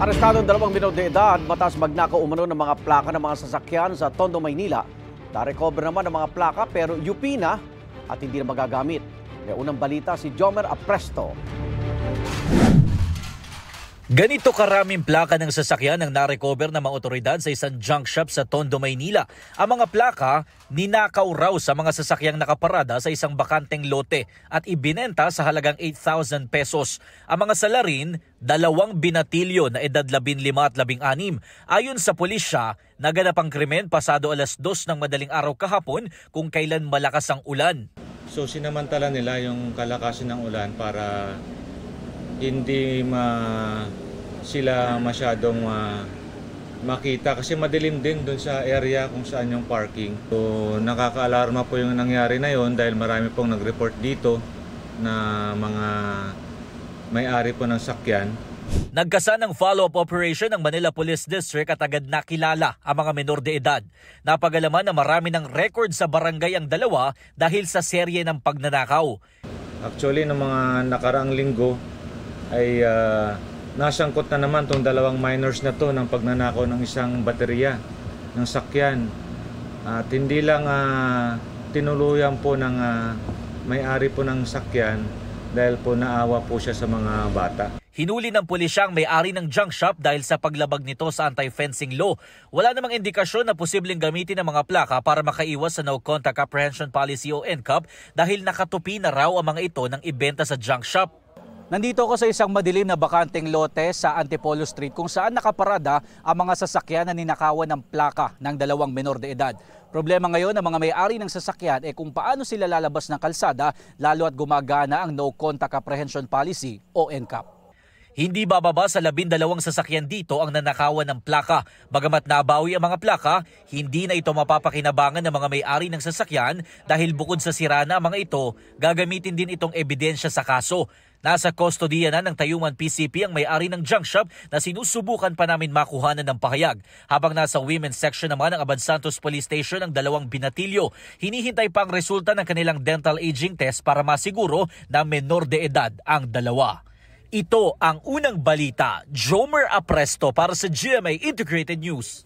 Arestado ang 2 menor de edad matapos magnakaw umano ng mga plaka ng mga sasakyan sa Tondo, Maynila. Na-recover naman ang mga plaka pero UP na at hindi na magagamit. May unang balita si Jomer Apresto. Ganito karaming plaka ng sasakyan ang na-recover ng mga otoridad sa isang junk shop sa Tondo, Maynila. Ang mga plaka, ninakaw raw sa mga sasakyang nakaparada sa isang bakanteng lote at ibinenta sa halagang 8,000 pesos. Ang mga salarin, 2 binatilyo na edad 15 at 16. Ayon sa pulisya, naganap ang krimen pasado 2:00 ng madaling araw kahapon kung kailan malakas ang ulan. So sinamantala nila yung kalakasan ng ulan para hindi sila masyadong makita kasi madilim din doon sa area kung saan yung parking. So nakaka-alarma po yung nangyari na yon dahil marami pong nag-report dito na mga may-ari po ng sakyan. Nagkasa ng follow-up operation ng Manila Police District at agad nakilala ang mga menor de edad. Napagalaman na marami ng record sa barangay ang dalawa dahil sa serye ng pagnanakaw. Actually, ng mga nakaraang linggo ay nasangkot na naman itong 2 minors na to ng pagnanakaw ng isang baterya ng sakyan. At hindi lang tinuluyan po ng may-ari po ng sakyan dahil po naawa po siya sa mga bata. Hinuli ng pulisya ang may-ari ng junk shop dahil sa paglabag nito sa anti-fencing law. Wala namang indikasyon na posibleng gamitin ang mga plaka para makaiwas sa No Contact Apprehension Policy o NCAP dahil nakatupi na raw ang mga ito ng ibenta sa junk shop. Nandito ako sa isang madilim na bakanteng lote sa Antipolo Street kung saan nakaparada ang mga sasakyan na ninakawan ng plaka ng 2 menor de edad. Problema ngayon ng mga may-ari ng sasakyan ay kung paano sila lalabas ng kalsada lalo at gumagana ang No Contact Apprehension Policy o NCAP. Hindi bababa sa 12 sasakyan dito ang nanakawan ng plaka. Bagamat nabawi ang mga plaka, hindi na ito mapapakinabangan ng mga may-ari ng sasakyan dahil bukod sa sira na ang mga ito, gagamitin din itong ebidensya sa kaso. Nasa kustodiya na ng Tayuman PCP ang may-ari ng junk shop na sinusubukan pa namin makuhanan ng pahayag. Habang nasa women's section naman ng Abad Santos Police Station ang 2 binatilyo. Hinihintay pa ang resulta ng kanilang dental aging test para masiguro na menor de edad ang 2. Ito ang unang balita. Jomer Apresto para sa GMA Integrated News.